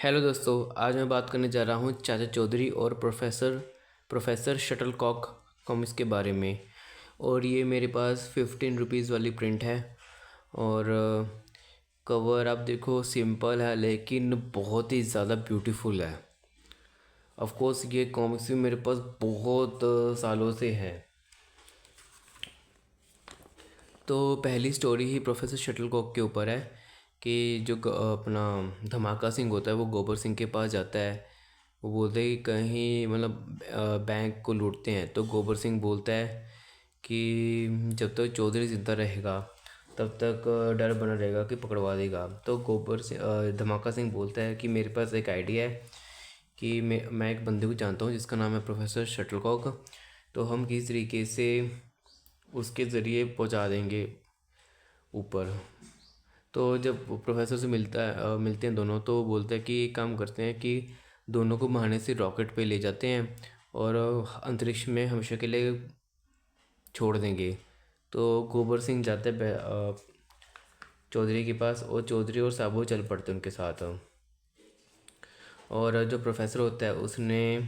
Hello दोस्तों, आज मैं बात करने जा रहा हूँ चाचा चौधरी और प्रोफेसर प्रोफेसर शटलकॉक कॉमिक्स के बारे में। और ये मेरे पास 15 रुपीज़ वाली प्रिंट है। और कवर आप देखो, सिंपल है लेकिन बहुत ही ज़्यादा ब्यूटीफुल है। ऑफ कोर्स ये कॉमिक्स भी मेरे पास बहुत सालों से है। तो पहली स्टोरी ही प्रोफेसर शटलकॉक के ऊपर है कि जो अपना धमाका सिंह होता है वो गोबर सिंह के पास जाता है। वो बोलते हैं कि कहीं मतलब बैंक को लूटते हैं। तो गोबर सिंह बोलता है कि जब तक चौधरी ज़िंदा रहेगा तब तक डर बना रहेगा कि पकड़वा देगा। तो गोबर सिंह धमाका सिंह बोलता है कि मेरे पास एक आइडिया है कि मैं एक बंदे को जानता हूँ जिसका नाम है प्रोफेसर शटलकॉक। तो हम किस तरीके से उसके ज़रिए पहुँचा देंगे ऊपर। तो जब वो प्रोफेसर से मिलते हैं दोनों, तो बोलते हैं कि एक काम करते हैं कि दोनों को बहाने से रॉकेट पे ले जाते हैं और अंतरिक्ष में हमेशा के लिए छोड़ देंगे। तो गोबर सिंह जाते हैं चौधरी के पास, और चौधरी और साबू चल पड़ते हैं उनके साथ। और जो प्रोफेसर होता है उसने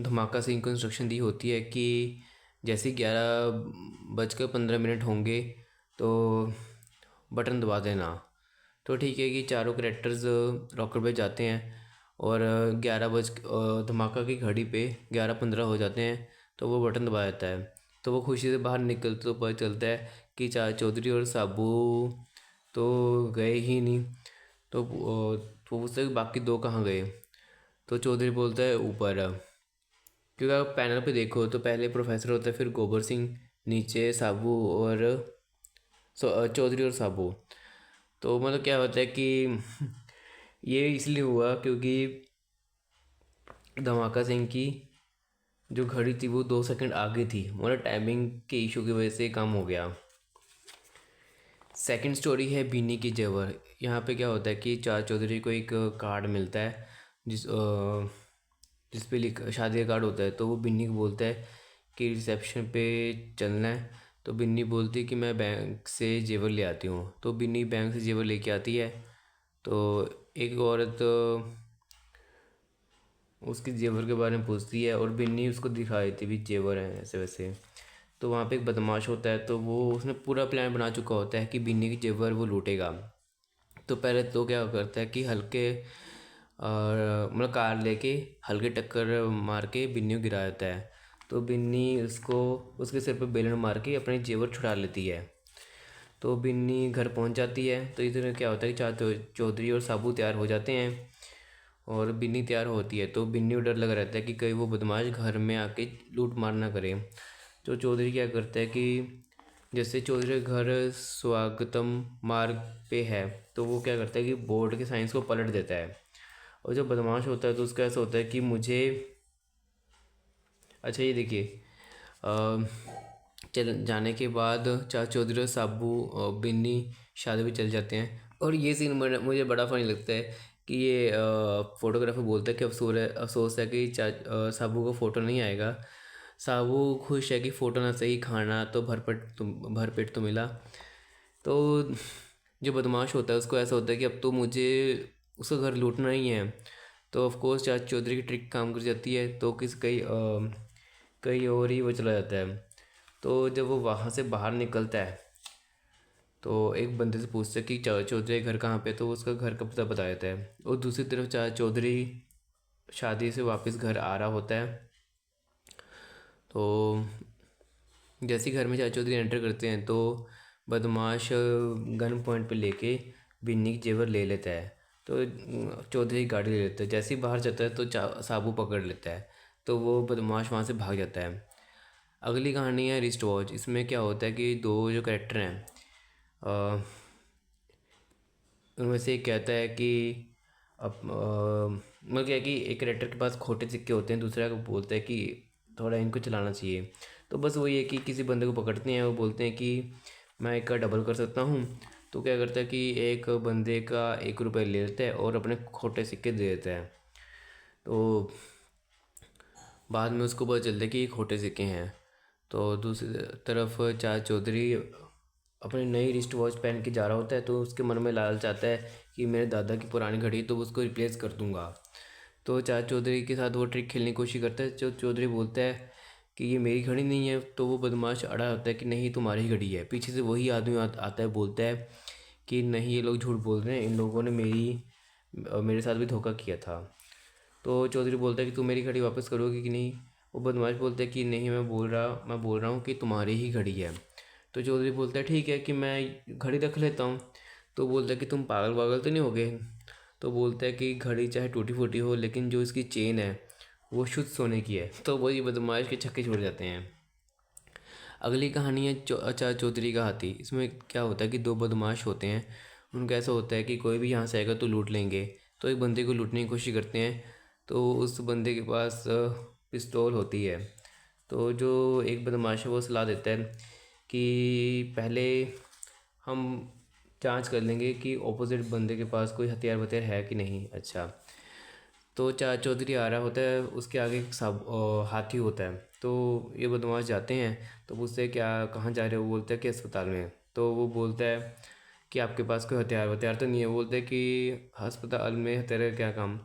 धमाका सिंह को इंस्ट्रक्शन दी होती है कि जैसे 11:15 होंगे तो बटन दबा देना। तो ठीक है कि चारों करेक्टर्स रॉकेट पे जाते हैं और 11 बज धमाका की घड़ी पे 11:15 हो जाते हैं। तो वो बटन दबा देता है। तो वो खुशी से बाहर निकलते तो पता चलता है कि चौधरी और साबू तो गए ही नहीं। तो पूछते हैं कि बाकी दो कहाँ गए। तो चौधरी बोलता है ऊपर। क्योंकि आप पैनल पे देखो तो पहले प्रोफेसर होता है, फिर गोबर सिंह, नीचे साबू और चौधरी और साबू। तो मतलब क्या होता है कि ये इसलिए हुआ क्योंकि धमाका सिंह की जो घड़ी थी वो 2 सेकंड आगे थी, मतलब टाइमिंग के इशू की वजह से काम हो गया। सेकंड स्टोरी है बिन्नी की जेवर। यहाँ पे क्या होता है कि चार चौधरी को एक कार्ड मिलता है जिस पे शादी का कार्ड होता है। तो वो बिन्नी को बोलता है कि रिसेप्शन पे चलना है। तो बिन्नी बोलती है कि मैं बैंक से जेवर ले आती हूँ। तो बिन्नी बैंक से जेवर लेके आती है। तो एक औरत उसके जेवर के बारे में पूछती है और बिन्नी उसको दिखा देती भी जेवर हैं ऐसे वैसे। तो वहाँ पे एक बदमाश होता है, तो वो उसने पूरा प्लान बना चुका होता है कि बिन्नी की जेवर वो लूटेगा। तो पहले तो क्या करता है कि हल्के मतलब कार लेके हल्के टक्कर मार के बिन्नी को गिरा देता है। तो बिन्नी उसको उसके सिर पे बेलन मार के अपने जेवर छुड़ा लेती है। तो बिन्नी घर पहुंच जाती है। तो इधर क्या होता है कि चौधरी और साबू तैयार हो जाते हैं और बिन्नी तैयार होती है। तो बिन्नी को डर लगा रहता है कि कहीं वो बदमाश घर में आके लूट मार ना करे। तो चौधरी क्या करता है कि जैसे चौधरी का घर स्वागतम मार्ग पे है, तो वो क्या करता है कि बोर्ड के साइंस को पलट देता है। और जब बदमाश होता है तो उसका ऐसा होता है कि मुझे अच्छा ये देखिए, चल जाने के बाद चाचा चौधरी और साबू और बिन्नी शादी में चल जाते हैं। और ये सीन मुझे बड़ा फनी लगता है कि ये फोटोग्राफर बोलता है कि अफसोस है कि साबू को फ़ोटो नहीं आएगा। साबू खुश है कि फ़ोटो ना सही, खाना तो भरपेट तो मिला। तो जो बदमाश होता है उसको ऐसा होता है कि अब तो मुझे उसका घर लूटना ही है। तो ऑफ कोर्स चाचा चौधरी की ट्रिक काम कर जाती है, तो कहीं और ही वो चला जाता है। तो जब वो वहाँ से बाहर निकलता है तो एक बंदे से पूछता है कि चाचा चौधरी का घर कहाँ पे है। तो वो उसका घर का पता बता देता है। और दूसरी तरफ चाचा चौधरी शादी से वापस घर आ रहा होता है। तो जैसे ही घर में चाचा चौधरी एंटर करते हैं तो बदमाश गन पॉइंट पे लेके बिन्नी की जेवर ले लेता है। तो चौधरी गाड़ी ले लेता है। जैसे ही बाहर जाता है तो साबू पकड़ लेता है। तो वो बदमाश वहाँ से भाग जाता है। अगली कहानी है रिस्ट वॉच। इसमें क्या होता है कि दो जो कैरेक्टर हैं, अ, उनमें से एक कहता है कि मतलब क्या है कि एक कैरेक्टर के पास खोटे सिक्के होते हैं, दूसरा को बोलता है कि थोड़ा इनको चलाना चाहिए। तो बस वही है कि किसी बंदे को पकड़ते हैं, वो बोलते हैं कि मैं एक का डबल कर सकता हूँ। तो क्या करता है कि एक बंदे का 1 रुपये ले लेता है और अपने खोटे सिक्के दे देता है। तो बाद में उसको पता चलता है कि ये खोटे सिक्के हैं। तो दूसरी तरफ चाचा चौधरी अपनी नई रिस्ट वॉच पहन के जा रहा होता है, तो उसके मन में लालच आता है कि मेरे दादा की पुरानी घड़ी तो उसको रिप्लेस कर दूंगा। तो चाचा चौधरी के साथ वो ट्रिक खेलने की कोशिश करता है। जो चौधरी बोलता है कि ये मेरी घड़ी नहीं है, तो वो बदमाश अड़ा होता है कि नहीं तुम्हारी ही घड़ी है। पीछे से वही आदमी आता है, बोलता है कि नहीं ये लोग झूठ बोल रहे हैं, इन लोगों ने मेरे साथ भी धोखा किया था। तो चौधरी बोलता है कि तुम मेरी घड़ी वापस करोगे कि नहीं। वो बदमाश बोलता है कि नहीं मैं बोल रहा हूँ कि तुम्हारी ही घड़ी है। तो चौधरी बोलता है ठीक है कि मैं घड़ी रख लेता हूँ। तो बोलता है कि तुम पागल वागल तो नहीं हो गए। तो बोलता है कि घड़ी चाहे टूटी फूटी हो, लेकिन जो इसकी चेन है वो शुद्ध सोने की है। तो वही बदमाश के छक्के छोड़ जाते हैं। अगली कहानी है आचार्य चौधरी का हाथी। इसमें क्या होता है कि दो बदमाश होते हैं। उनका ऐसा होता है कि कोई भी यहाँ से आएगा तो लूट लेंगे। तो एक बंदे को लूटने की कोशिश करते हैं। तो उस बंदे के पास पिस्तौल होती है। तो जो एक बदमाश है वो सलाह देता है कि पहले हम जांच कर लेंगे कि ऑपोजिट बंदे के पास कोई हथियार वथियार है कि नहीं। अच्छा, तो चार चौधरी आ रहा होता है, उसके आगे एक हाथी होता है। तो ये बदमाश जाते हैं। तो पूछते हैं क्या कहाँ जा रहे हो। वो बोलते हैं कि अस्पताल में। तो वो बोलता है कि आपके पास कोई हथियार वथियार तो नहीं है। वो बोलते हैं कि अस्पताल में हथियार का क्या काम।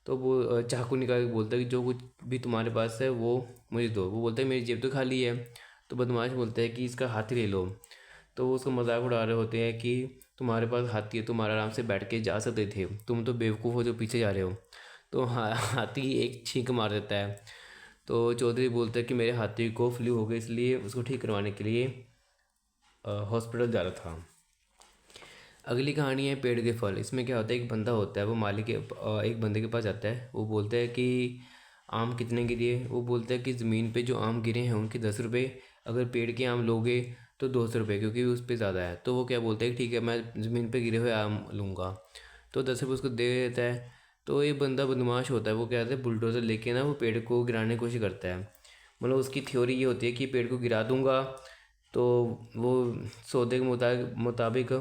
तो वो चाकू निकाल के बोलता है कि जो कुछ भी तुम्हारे पास है वो मुझे दो। वो बोलता है मेरी जेब तो खाली है। तो बदमाश बोलता है कि इसका हाथी ले लो। तो वो उसका मजाक उड़ा रहे होते हैं कि तुम्हारे पास हाथी है, तुम आराम से बैठ के जा सकते थे, तुम तो बेवकूफ़ हो जो पीछे जा रहे हो। तो हाथी एक छींक मार देता है। तो चौधरी बोलता है कि मेरे हाथी को फ्लू हो गई, इसलिए उसको ठीक करवाने के लिए हॉस्पिटल जा रहा था। अगली कहानी है पेड़ के फल। इसमें क्या होता है, एक बंदा होता है, वो मालिक के एक बंदे के पास जाता है। वो बोलता है कि आम कितने गिरे। वो बोलता है कि ज़मीन पे जो आम गिरे हैं उनके 10 रुपये, अगर पेड़ के आम लोगे तो 200 रुपये, क्योंकि उस पर ज़्यादा है। तो वो क्या बोलता है कि ठीक है मैं ज़मीन पे गिरे हुए आम लूँगा। तो 10 रुपये उसको दे देता है। तो ये बंदा बदमाश होता है, वो क्या कहते हैं बुलडोज़र लेके ना वो पेड़ को गिराने की कोशिश करता है। मतलब उसकी थ्योरी ये होती है कि पेड़ को गिरा दूंगा तो वो सौदे के मुताबिक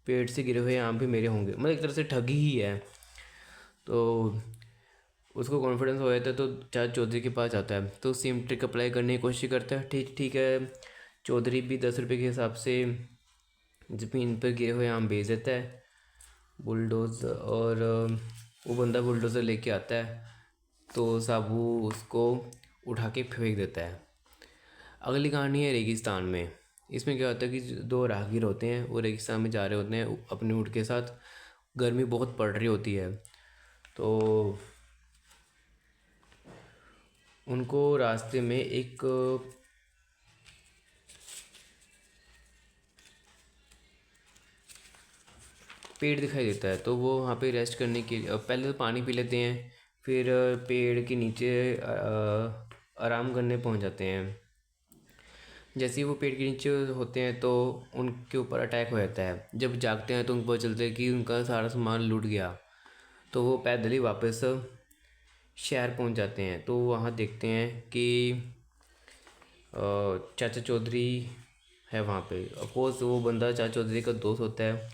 पेड़ से गिरे हुए आम भी मेरे होंगे। मतलब एक तरह से ठगी ही है। तो उसको कॉन्फिडेंस हो जाता है, तो चाचा चौधरी के पास जाता है। तो सेम ट्रिक अप्लाई करने की कोशिश करता है। ठीक ठीक है, चौधरी भी 10 रुपये के हिसाब से ज़मीन पर गिरे हुए आम बेच देता है बुलडोज़। और वो बंदा बुलडोज़र लेके आता है। तो साबू उसको उठा के फेंक देता है। अगली कहानी है रेगिस्तान में। इसमें क्या होता है कि दो राहगीर होते हैं, वो रेगिस्तान में जा रहे होते हैं अपने ऊँट के साथ। गर्मी बहुत पड़ रही होती है। तो उनको रास्ते में एक पेड़ दिखाई देता है। तो वो वहाँ पे रेस्ट करने के लिए पहले तो पानी पी लेते हैं। फिर पेड़ के नीचे आराम करने पहुँच जाते हैं। जैसे ही वो पेड़ के नीचे होते हैं तो उनके ऊपर अटैक हो जाता है। जब जागते हैं तो उनको पता चलता है कि उनका सारा सामान लूट गया। तो वो पैदल ही वापस शहर पहुंच जाते हैं। तो वहाँ देखते हैं कि चाचा चौधरी है वहाँ पे। अपोज वो बंदा चाचा चौधरी का दोस्त होता है।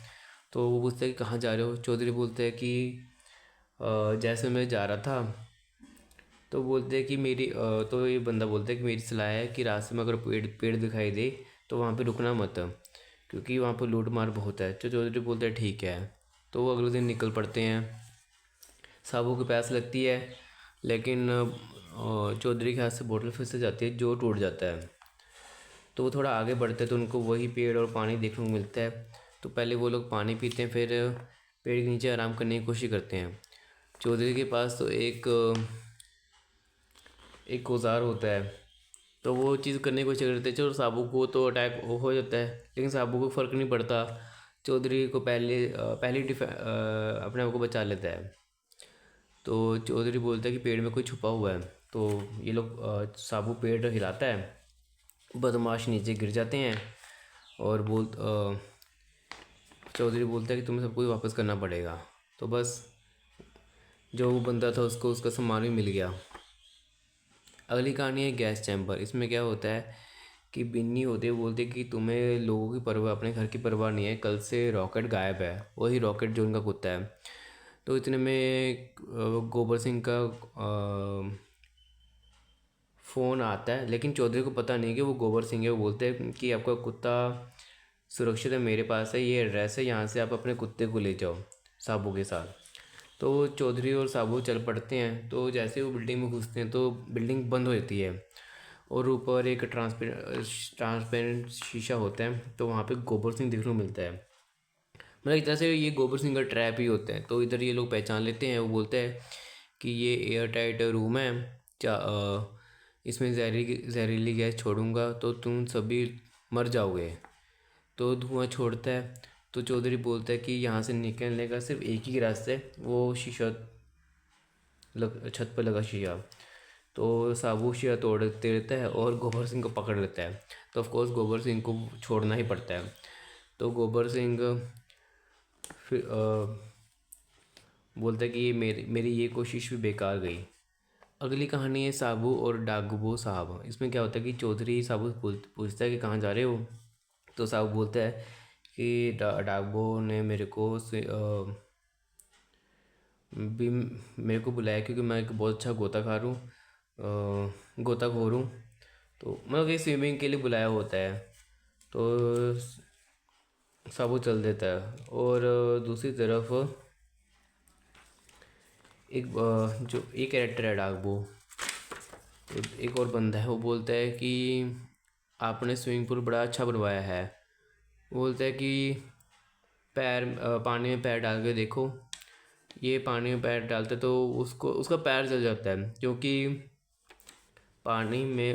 तो वो पूछता है कि कहाँ जा रहे हो। चौधरी बोलते हैं कि जैसे मैं जा रहा था। तो बोलते हैं कि तो ये बंदा बोलता है कि मेरी सलाह है कि रास्ते में अगर पेड़ पेड़ दिखाई दे तो वहाँ पे रुकना मत, क्योंकि वहाँ पर लूट मार बहुत है। तो चौधरी बोलता है ठीक है। तो वो अगले दिन निकल पड़ते हैं। साबू को प्यास लगती है, लेकिन चौधरी के हाथ से बोतल फिर से जाती है जो टूट जाता है। तो वो थोड़ा आगे बढ़ते हैं तो उनको वही पेड़ और पानी देखने को मिलता है। तो पहले वो लोग पानी पीते हैं, फिर पेड़ के नीचे आराम करने की कोशिश करते हैं। चौधरी के पास तो एक औजार होता है। तो वो चीज़ करने की कोशिश करते हैं। चलो साबू को तो अटैक हो जाता है, लेकिन साबू को फ़र्क नहीं पड़ता। चौधरी को पहले अपने आप को बचा लेता है। तो चौधरी बोलता है कि पेड़ में कोई छुपा हुआ है। तो ये लोग साबू पेड़ हिलाता है, बदमाश नीचे गिर जाते हैं। और चौधरी बोलता है कि तुम्हें सब कुछ वापस करना पड़ेगा। तो बस जो वो बंदा था उसको उसका सामान भी मिल गया। अगली कहानी है गैस चैम्बर। इसमें क्या होता है कि बिन्नी होते हैं, बोलते हैं कि तुम्हें लोगों की परवाह, अपने घर की परवाह नहीं है, कल से रॉकेट गायब है, वही रॉकेट जो उनका कुत्ता है। तो इतने में गोबर सिंह का फ़ोन आता है, लेकिन चौधरी को पता नहीं कि वो गोबर सिंह है। वो बोलते हैं कि आपका कुत्ता सुरक्षित है, मेरे पास है, ये एड्रेस है, यहाँ से आप अपने कुत्ते को ले जाओ साबू के साथ। तो चौधरी और साबू चल पड़ते हैं। तो जैसे वो बिल्डिंग में घुसते हैं तो बिल्डिंग बंद हो जाती है और ऊपर एक ट्रांसपेरेंट शीशा होता है। तो वहाँ पे गोबर सिंह देखने को मिलता है। मतलब एक तरह से ये गोबर सिंह का ट्रैप ही होता है। तो इधर ये लोग पहचान लेते हैं। वो बोलते हैं कि ये एयर टाइट रूम है, इसमें जहरीली गैस छोड़ूंगा तो तुम सभी मर जाओगे। तो धुआं छोड़ता है। तो चौधरी बोलता है कि यहाँ से निकलने का सिर्फ एक ही रास्ता है, वो शीशा छत पर लगा शीशा। तो साबू शीशा तोड़ देता है और गोबर सिंह को पकड़ लेता है। तो ऑफ कोर्स गोबर सिंह को छोड़ना ही पड़ता है। तो गोबर सिंह फिर बोलता है कि ये मेरी ये कोशिश भी बेकार गई। अगली कहानी है साबू और डागबो साहब। इसमें क्या होता है कि चौधरी साबू पूछता है कि कहाँ जा रहे हो। तो साबू बोलता है कि डागबो ने भी मेरे को बुलाया क्योंकि मैं एक बहुत अच्छा गोताखोर हूँ। तो मतलब ये स्विमिंग के लिए बुलाया होता है। तो साबू चल देता है। और दूसरी तरफ जो एक कैरेक्टर है डागबो, तो एक और बंदा है, वो बोलता है कि आपने स्विमिंग पूल बड़ा अच्छा बनवाया है। वो बोलता है कि पानी में पैर डाल के देखो। ये पानी में पैर डालते तो उसको उसका पैर जल जाता है, क्योंकि पानी में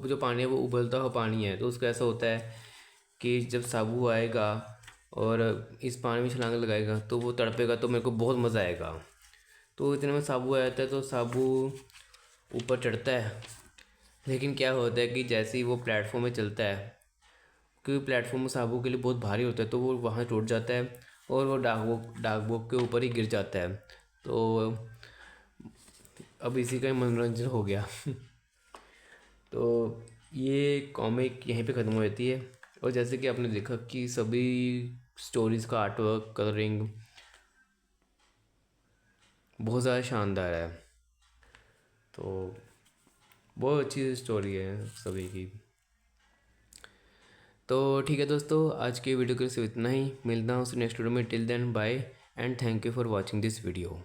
जो पानी है वो उबलता हुआ पानी है। तो उसका ऐसा होता है कि जब साबू आएगा और इस पानी में छलांग लगाएगा तो वो तड़पेगा, तो मेरे को बहुत मज़ा आएगा। तो इतने में साबू आ जाता है। तो साबू ऊपर चढ़ता है। लेकिन क्या होता है कि जैसे ही वो प्लेटफॉर्म में चलता है, क्योंकि प्लेटफॉर्म साबू के लिए बहुत भारी होता है, तो वो वहाँ टूट जाता है और वो डाक के ऊपर ही गिर जाता है। तो अब इसी का ही मनोरंजन हो गया। तो ये कॉमिक यहीं पे ख़त्म हो जाती है। और जैसे कि आपने देखा कि सभी स्टोरीज़ का आर्टवर्क, कलरिंग बहुत ज़्यादा शानदार है। तो बहुत अच्छी स्टोरी है सभी की। तो ठीक है दोस्तों, आज की वीडियो के सिर्फ इतना ही। मिलता हूँ नेक्स्ट वीडियो में। Till then bye and thank you for watching this video.